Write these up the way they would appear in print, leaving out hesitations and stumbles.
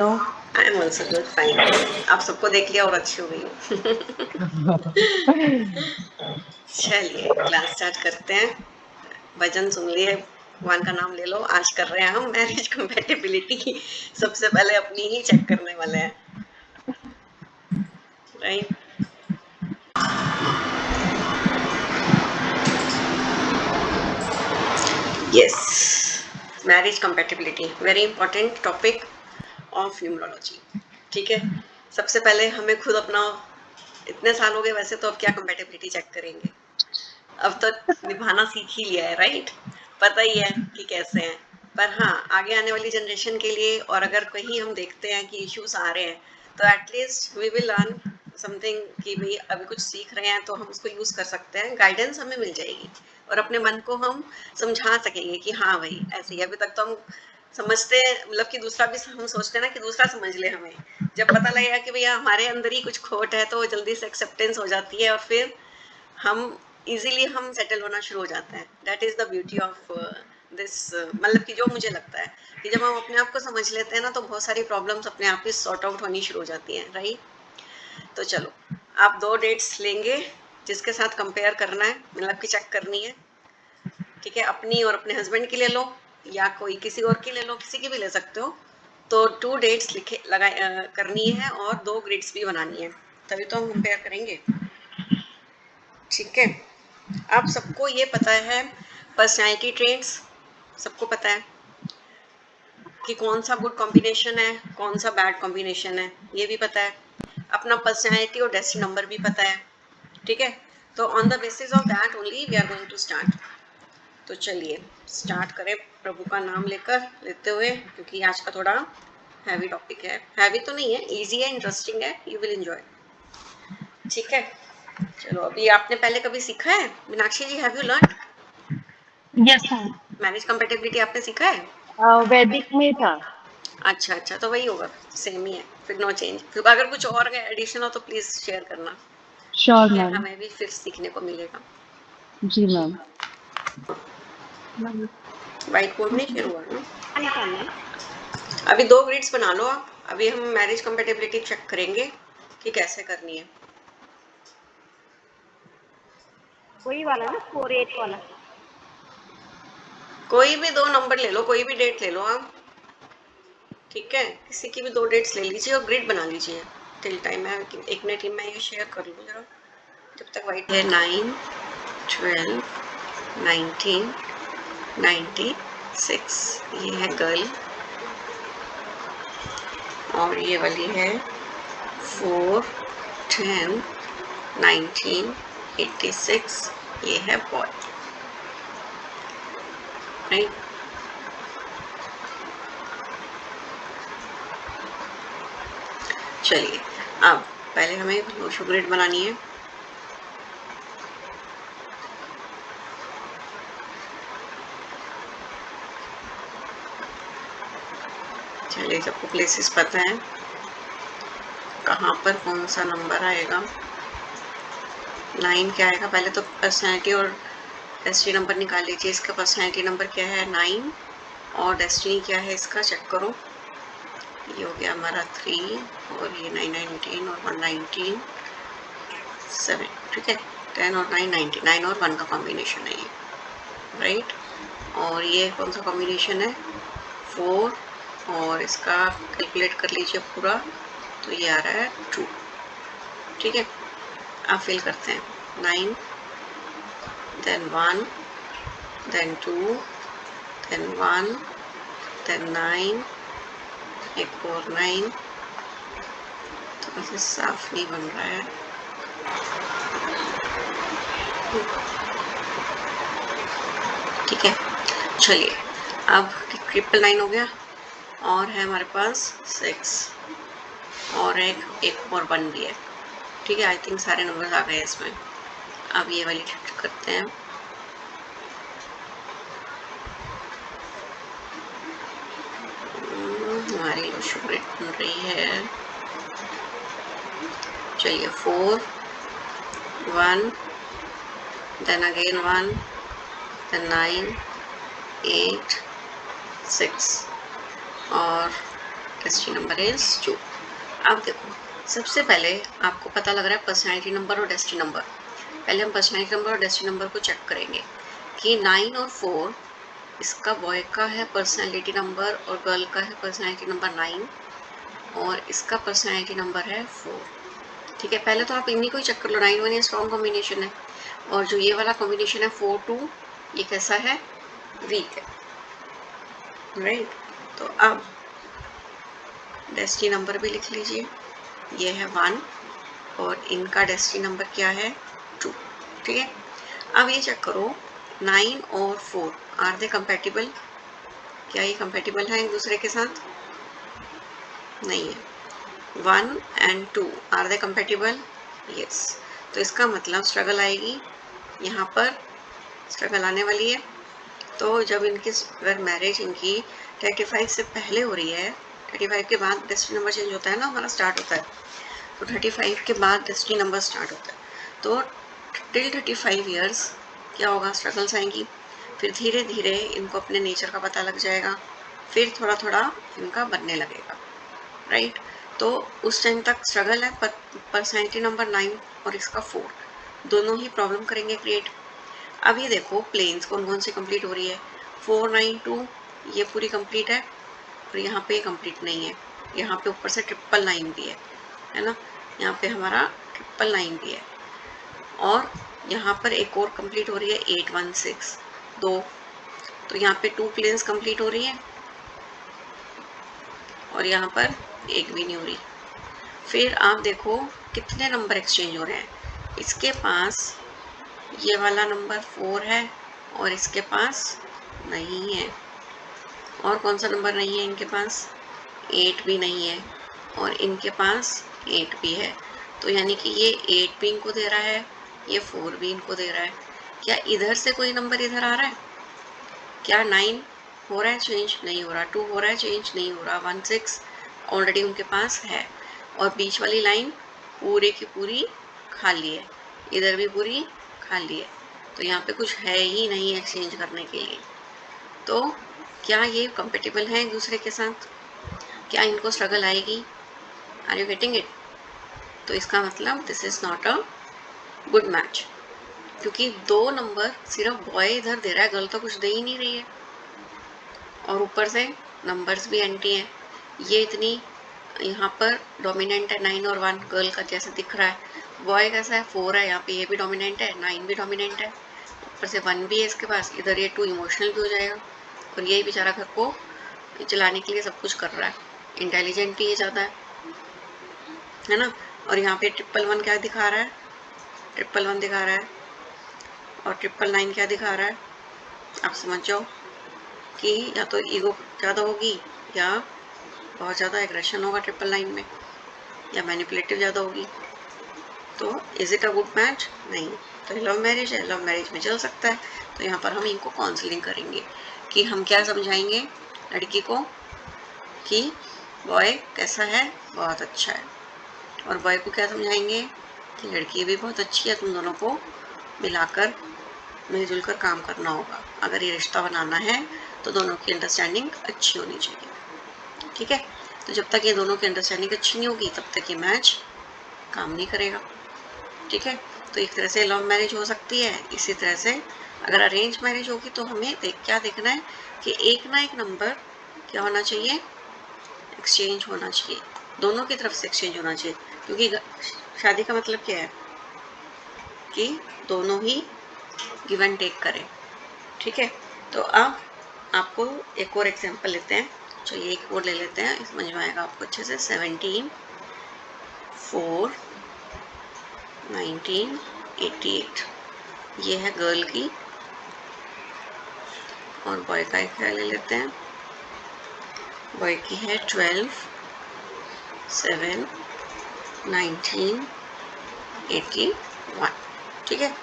I am also good fine. आप सबको देख लिया और अच्छी हो गई हूँ। चलिए क्लास स्टार्ट करते हैं। भजन सुन लिए, भगवान का नाम ले लो। आज कर रहे हैं हम मैरिज कंपेटिबिलिटी। सबसे पहले अपनी ही चेक करने वाले हैं, right. Yes, marriage compatibility very important topic of numerology. ठीक है, सबसे पहले हमें खुद अपना, इतने साल हो गए वैसे तो अब क्या कंपेटिबिलिटी चेक करेंगे, अब तो निभाना सीख ही लिया है, राइट। पता ही है कि कैसे हैं। पर हाँ, आगे आने वाली जनरेशन के लिए, और अगर कहीं हम देखते हैं कि इश्यूज आ रहे हैं, तो at least we will learn something कि भाई अभी कुछ सीख रहे हैं तो हम उसको यूज कर सकते हैं, गाइडेंस हमें मिल जाएगी और अपने मन को हम समझा सकेंगे कि हाँ भाई ऐसे ही। अभी तक तो हम समझते हैं, मतलब कि दूसरा भी हम सोचते हैं ना कि दूसरा समझ ले हमें। जब पता लगेगा कि भैया हमारे अंदर ही कुछ खोट है तो जल्दी से एक्सेप्टेंस हो जाती है और फिर हम इजीली हम सेटल होना शुरू हो जाते हैं। That is the beauty of this, मतलब कि जो मुझे लगता है कि जब हम अपने आप को समझ लेते हैं ना तो बहुत सारी प्रॉब्लम्स अपने आप ही सॉर्ट आउट होनी शुरू हो जाती हैं, राइट। तो चलो, आप 2 डेट्स लेंगे जिसके साथ कंपेयर करना है, मतलब कि चेक करनी है। ठीक है, अपनी और अपने हस्बैंड की ले लो या कोई किसी और की ले लो, किसी की भी ले सकते हो। तो 2 डेट्स लिखे करनी है और 2 ग्रिड्स भी बनानी है, तभी तो हम कंपेयर करेंगे। ठीक है, आप सबको ये पता है पर्सनालिटी ट्रेट्स, सबको पता है कि कौन सा गुड कॉम्बिनेशन है, कौन सा बैड कॉम्बिनेशन है, ये भी पता है। अपना पर्सनालिटी और डेस्टिनी नंबर भी पता है। ठीक है, तो on the basis of that only we are going to start. तो चलिए स्टार्ट करें प्रभु का नाम लेते हुए, क्योंकि आज का थोड़ा हैवी टॉपिक है। हैवी तो नहीं है, इजी है, इंटरेस्टिंग है, यू विल एंजॉय। ठीक है, चलो अभी आपने पहले कभी सीखा है, Meenakshi ji, have you learn yes ma'am. Marriage compatibility? आपने सीखा है? वैदिक में था। अच्छा अच्छा, तो वही होगा, सेम ही है, फिर नो चेंज। फिर अगर कुछ और एडिशन हो तो प्लीज शेयर करना। श्योर ठीक है, मैम। हमें भी फिर सीखने को मिलेगा। जी मैम। व्हाइट बोर्ड नहीं शेयर हुआ ना? अभी 2 ग्रिड्स बना लो आप। अभी हम मैरिज कंपेटिबिलिटी चेक करेंगे कि कैसे करनी है। वही वाला ना 4-8 वाला। कोई भी 2 नंबर ले लो, कोई भी डेट ले लो आप। ठीक है, किसी की भी 2 डेट्स ले लीजिए और ग्रिड बना लीजिए। टिल टाइम है, 1 मिनट में ये शेयर कर लूँ जरा, जब तक व्हाइट है। 9, 12, 19, 96, ये है गर्ल। और ये वाली है 4, 10, 19, 86, ये है बॉय, राइट। चलिए, अब पहले हमें लोशो ग्रिड बनानी है। चलिए, सबको प्लेसेस पता है कहाँ पर कौन सा नंबर आएगा। 9 क्या आएगा, पहले तो पर्सनैलिटी और डेस्टिनी नंबर निकाल लीजिए। इसका पर्सनैलिटी नंबर क्या है, 9, और डेस्टिनी क्या है इसका, चेक करो। ये हो गया हमारा 3, और ये 9, 19 और 1, 19, 7। ठीक है, 10 और 9, 90, 9 और 1 का कॉम्बिनेशन है ये, राइट। और ये कौन सा कॉम्बिनेशन है, 4, और इसका कैलकुलेट कर लीजिए पूरा, तो ये आ रहा है 2। ठीक है, आप फिल करते हैं। 9, then 1, then 2, then 1, then 9, एक और 9। तो ऐसे साफ नहीं बन रहा है। ठीक है, चलिए, अब 999 हो गया, और है हमारे पास 6, और एक और 1 भी है। ठीक है, आई थिंक सारे नंबर आ गए इसमें। अब ये वाली करते हैं। हमारी शुगर बन रही है। चलिए, 4, 1, then again 1, then 9, 8, 6, और डेस्टिनी नंबर इज 2। अब देखो, सबसे पहले आपको पता लग रहा है पर्सनैलिटी नंबर और डेस्टिनी नंबर। पहले हम पर्सनैलिटी नंबर और डेस्टिनी नंबर को चेक करेंगे कि 9 और 4 इसका बॉय का है पर्सनैलिटी नंबर और गर्ल का है पर्सनैलिटी नंबर 9 और इसका पर्सनैलिटी नंबर है 4। ठीक है, पहले तो आप इन्हीं को ही चेक कर लो। 9 1 ये स्ट्रॉन्ग कॉम्बिनेशन है और जो ये वाला कॉम्बिनेशन है 4 2 ये कैसा है, वीक है, राइट। तो अब डेस्टिनी नंबर भी लिख लीजिए, ये है 1 और इनका डेस्टिनी नंबर क्या है 2। ठीक है, अब ये चेक करो 9 और 4 आर दे कंपैटिबल? क्या ये कंपैटिबल है एक दूसरे के साथ? नहीं है। 1 and 2 are they compatible? Yes. तो इसका मतलब स्ट्रगल आएगी, यहाँ पर स्ट्रगल आने वाली है। तो जब इनकी अगर मैरिज इनकी 35 से पहले हो रही है, 35 के बाद डेस्टिनी नंबर चेंज होता है ना, हमारा स्टार्ट होता है, तो 35 के बाद डेस्टिनी नंबर स्टार्ट होता है। तो टिल 35 ईयर्स क्या होगा, स्ट्रगल्स आएंगी। फिर धीरे धीरे इनको अपने नेचर का पता लग जाएगा, फिर थोड़ा थोड़ा इनका बनने लगेगा, राइट। तो उस टाइम तक स्ट्रगल है, पर पर्सनैलिटी नंबर 9 और इसका 4 दोनों ही प्रॉब्लम करेंगे क्रिएट। अब ये देखो प्लेन्स कौन कौन सी कंप्लीट हो रही है, 4 9 2 ये पूरी कंप्लीट है और यहाँ पे कंप्लीट नहीं है, यहाँ पे ऊपर से 999 भी है ना, यहाँ पे हमारा 999 भी है और यहाँ पर एक और कंप्लीट हो रही है 816 2। तो यहाँ पे 2 प्लेन्स कंप्लीट हो रही है और यहाँ पर एक भी नहीं हो रही। फिर आप देखो कितने नंबर एक्सचेंज हो रहे हैं, इसके पास ये वाला नंबर 4 है और इसके पास नहीं है। और कौन सा नंबर नहीं है इनके पास, 8 भी नहीं है और इनके पास 8 भी है। तो यानी कि ये 8 भी इनको दे रहा है, ये 4 भी इनको दे रहा है। क्या इधर से कोई नंबर इधर आ रहा है? क्या 9 हो रहा है चेंज? नहीं हो रहा। 2 हो रहा है चेंज? नहीं हो रहा। 1 6 ऑलरेडी उनके पास है और बीच वाली लाइन पूरे की पूरी खाली है, इधर भी पूरी खाली है। तो यहाँ पे कुछ है ही नहीं एक्सचेंज करने के लिए। तो क्या ये कंपेटेबल है एक दूसरे के साथ? क्या इनको स्ट्रगल आएगी? Are you getting it? तो इसका मतलब this is not a good match, क्योंकि 2 नंबर सिर्फ बॉय इधर दे रहा है, गर्ल तो कुछ दे ही नहीं रही है और ऊपर से नंबर्स भी एंटी हैं। ये इतनी यहाँ पर डोमिनेंट है 9 और 1 गर्ल का जैसे दिख रहा है, बॉय कैसा है 4 है, यहाँ पे ये भी डोमिनेंट है, 9 भी डोमिनेंट है, ऊपर से 1 भी है इसके पास, इधर ये 2 इमोशनल भी हो जाएगा और यही बेचारा घर को चलाने के लिए सब कुछ कर रहा है, इंटेलिजेंट भी ये ज़्यादा है ना। और यहाँ पे 111 क्या दिखा रहा है, 111 दिखा रहा है और 999 क्या दिखा रहा है। आप समझ जाओ कि या तो ईगो ज़्यादा होगी या बहुत ज़्यादा एग्रेशन होगा 999 में, या मैनिपुलेटिव ज़्यादा होगी। तो is it a good match? नहीं। तो लव मैरिज है, लव मैरिज में चल सकता है। तो यहाँ पर हम इनको काउंसलिंग करेंगे कि हम क्या समझाएंगे लड़की को कि बॉय कैसा है, बहुत अच्छा है, और बॉय को क्या समझाएंगे कि लड़की भी बहुत अच्छी है, तुम दोनों को मिलाकर मिलजुल कर काम करना होगा। अगर ये रिश्ता बनाना है तो दोनों की अंडरस्टैंडिंग अच्छी होनी चाहिए। ठीक है, तो जब तक ये दोनों की अंडरस्टैंडिंग अच्छी नहीं होगी तब तक ये मैच काम नहीं करेगा। ठीक है, तो एक तरह से लव मैरिज हो सकती है। इसी तरह से अगर अरेंज मैरिज होगी तो हमें क्या देखना है कि एक ना एक नंबर क्या होना चाहिए, एक्सचेंज होना चाहिए, दोनों की तरफ से एक्सचेंज होना चाहिए, क्योंकि शादी का मतलब क्या है कि दोनों ही गिव एंड टेक करें। ठीक है, तो अब आपको एक और एग्जांपल लेते हैं। चलिए एक और ले लेते हैं, समझ में आएगा आपको अच्छे से। 17 4 1988 ये है गर्ल की और बॉय का एक ले लेते हैं। बॉय की है 12 7 1981। ठीक है,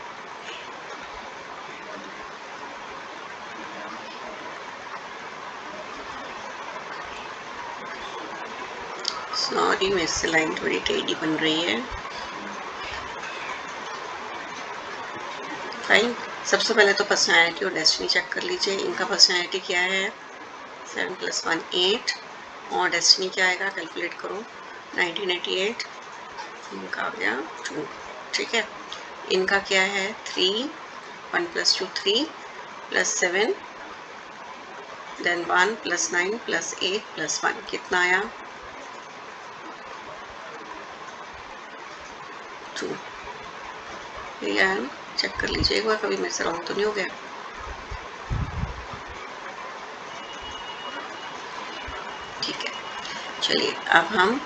सॉरी मेरे से लाइन थोड़ी टेढ़ी बन रही है। फाइन, सबसे पहले तो पर्सनैलिटी और डेस्टिनी चेक कर लीजिए। इनका पर्सनैलिटी क्या है, 7 + 1 8 और डेस्टिनी क्या आएगा, कैलकुलेट करो, 1988, इनका आ गया 2, ठीक है। इनका क्या है 3, 1 + 2 3 + 7, देन 1 + 9 + 8 + 1 कितना आया 2। चेक कर लीजिए एक बार, कभी मेरे से रॉन्ग तो नहीं हो गया। ठीक है, चलिए अब हम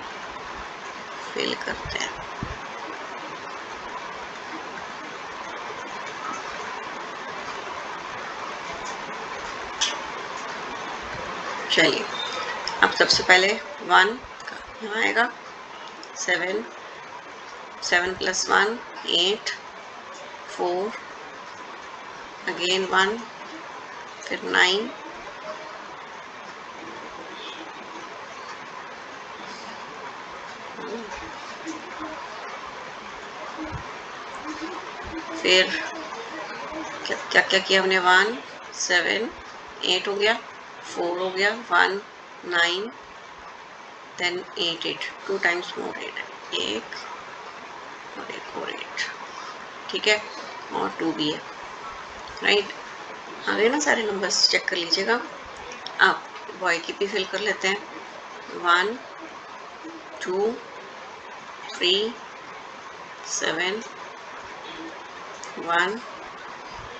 फिल करते हैं। चलिए अब सबसे पहले 1 यहाँ आएगा, 7 + 1 8, 4 अगेन 1, फिर 9, फिर क्या क्या किया हमने, 1 7 8 हो गया, 4 हो गया, 1 9, देन 8 8 2 टाइम्स मोर 8, एक और 8, ठीक है, और 2 भी है, राइट। आ गए ना सारे नंबर्स, चेक कर लीजिएगा। अब बॉय की भी फिल कर लेते हैं, 1 2 3 7 1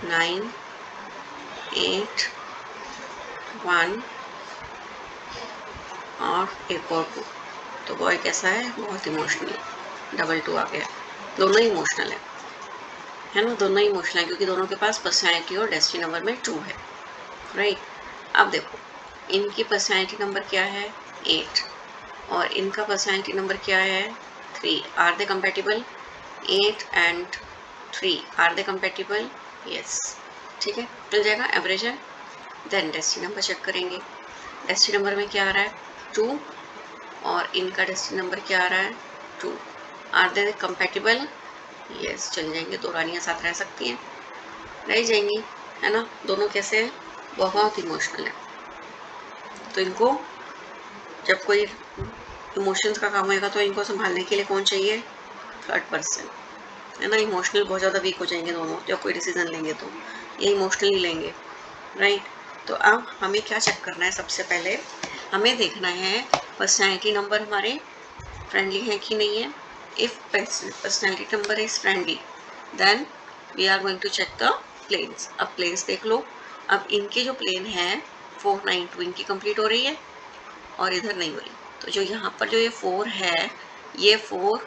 9 8 1 और एक और 2। तो बॉय कैसा है, बहुत इमोशनल, डबल 2 आ गया। दोनों ही इमोशनल है ना, दोनों ही इमोशनल है क्योंकि दोनों के पास पर्सनैलिटी और डेस्टिनी नंबर में 2 है, राइट। अब देखो इनकी पर्सनैलिटी नंबर क्या है 8 और इनका पर्सनैलिटी नंबर क्या है 3। Are they compatible, 8 and 3 are they compatible, yes, ठीक है, मिल जाएगा, एवरेज है। देन डेस्टिनी नंबर चेक करेंगे, डेस्टिनी नंबर में क्या आ रहा है 2 और इनका डेस्टिनी नंबर क्या आ रहा है 2। आर दे कंपैटिबल, यस, चल जाएंगे, दो रानियां साथ रह सकती हैं, रह जाएंगी, है ना। दोनों कैसे हैं, बहुत इमोशनल है। तो इनको जब कोई इमोशंस का काम होगा तो इनको संभालने के लिए कौन चाहिए, थर्ड पर्सन, है ना। इमोशनल बहुत ज़्यादा वीक हो जाएंगे दोनों, जब कोई डिसीजन लेंगे तो ये इमोशनली लेंगे, राइट। तो अब हमें क्या चेक करना है, सबसे पहले हमें देखना है पर्सनैलिटी नंबर हमारे फ्रेंडली है कि नहीं है। If personality number is friendly then we are going to check the planes. अब प्लेन्स देख लो, अब इनके जो प्लेन है 4 9 2 इनकी कंप्लीट हो रही है और इधर नहीं हो रही। तो जो यहाँ पर जो ये 4 है, ये 4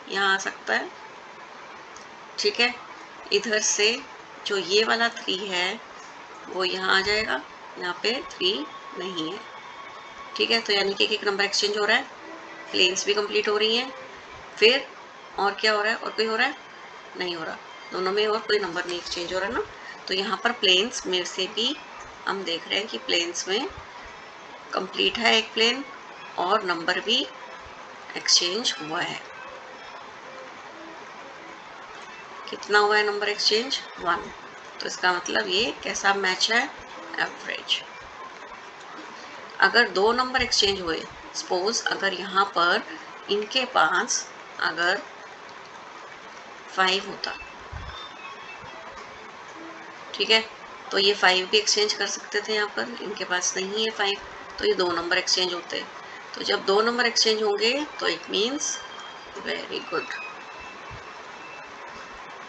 यहाँ आ सकता है, ठीक है। इधर से जो ये वाला 3 है वो यहाँ आ जाएगा, यहाँ पे 3 नहीं है, ठीक है। तो यानी कि एक नंबर एक्सचेंज हो रहा है, प्लेन्स भी कंप्लीट हो रही हैं। फिर और क्या हो रहा है, और कोई हो रहा है, नहीं हो रहा, दोनों में और कोई नंबर नहीं एक्सचेंज हो रहा ना। तो यहाँ पर प्लेन्स में से भी हम देख रहे हैं कि प्लेन्स में कंप्लीट है एक प्लेन और नंबर भी एक्सचेंज हुआ है। कितना हुआ है नंबर एक्सचेंज, 1। तो इसका मतलब ये कैसा मैच है, एवरेज। अगर 2 नंबर एक्सचेंज हुए, सपोज अगर यहाँ पर इनके पास अगर 5 होता, ठीक है, तो ये 5 भी एक्सचेंज कर सकते थे, यहाँ पर इनके पास नहीं है 5, तो ये 2 नंबर एक्सचेंज होते। तो जब 2 नंबर एक्सचेंज होंगे तो इट मीन्स वेरी गुड,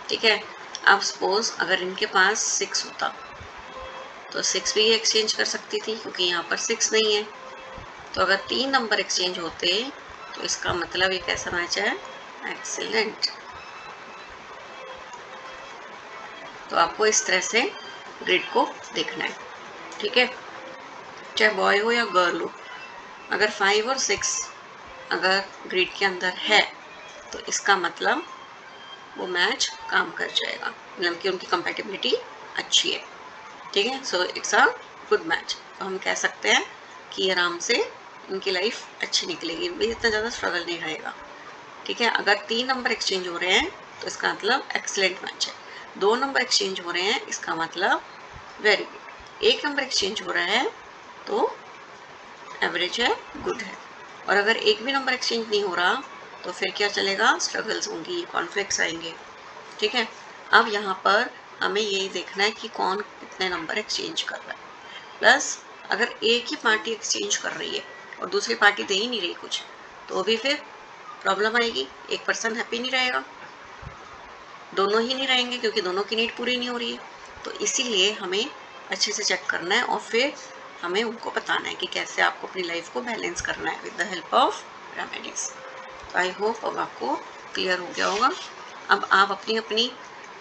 ठीक है। अब सपोज अगर इनके पास 6 होता तो 6 भी एक्सचेंज कर सकती थी क्योंकि यहाँ पर 6 नहीं है। तो अगर 3 नंबर एक्सचेंज होते तो इसका मतलब ये कैसा मैच है, एक्सीलेंट। तो आपको इस तरह से ग्रिड को देखना है, ठीक है, चाहे बॉय हो या गर्ल हो। अगर 5 और 6 अगर ग्रिड के अंदर है तो इसका मतलब वो मैच काम कर जाएगा, मतलब कि उनकी कंपैटिबिलिटी अच्छी है, ठीक है। So it's a good match. तो हम कह सकते हैं कि आराम से इनकी लाइफ अच्छी निकलेगी, भी इतना ज़्यादा स्ट्रगल नहीं रहेगा, ठीक है। अगर 3 नंबर एक्सचेंज हो रहे हैं तो इसका मतलब एक्सीलेंट मैच है। 2 नंबर एक्सचेंज हो रहे हैं इसका मतलब वेरी गुड। 1 नंबर एक्सचेंज हो रहा है तो एवरेज है, गुड है। और अगर एक भी नंबर एक्सचेंज नहीं हो रहा तो फिर क्या चलेगा, स्ट्रगल्स होंगी, कॉन्फ्लिक्ट्स आएंगे। ठीक है, अब यहाँ पर हमें यही देखना है कि कौन कितने नंबर एक्सचेंज कर रहा है। प्लस अगर एक ही पार्टी एक्सचेंज कर रही है और दूसरी पार्टी दे ही नहीं रही कुछ, तो भी फिर प्रॉब्लम आएगी, एक पर्सन हैप्पी नहीं रहेगा, दोनों ही नहीं रहेंगे क्योंकि दोनों की नीड पूरी नहीं हो रही है। तो इसीलिए हमें अच्छे से चेक करना है और फिर हमें उनको बताना है कि कैसे आपको अपनी लाइफ को बैलेंस करना है with the help of remedies. तो आई होप अब आपको क्लियर हो गया होगा। अब आप अपनी अपनी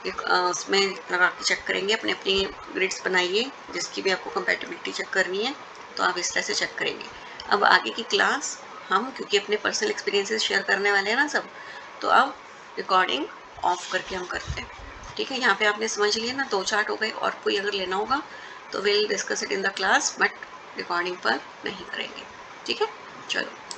उसमें लगा के चेक करेंगे, अपनी अपनी ग्रिड्स बनाइए, जिसकी भी आपको कंपैटिबिलिटी चेक करनी है तो आप इस तरह से चेक करेंगे। अब आगे की क्लास हम, क्योंकि अपने पर्सनल एक्सपीरियंसेस शेयर करने वाले हैं ना सब, तो अब रिकॉर्डिंग ऑफ करके हम करते हैं। ठीक है, यहाँ पे आपने समझ लिया ना, 2 चार्ट हो गए, और कोई अगर लेना होगा तो will discuss it in the class, but recording पर नहीं करेंगे। ठीक है, चलो।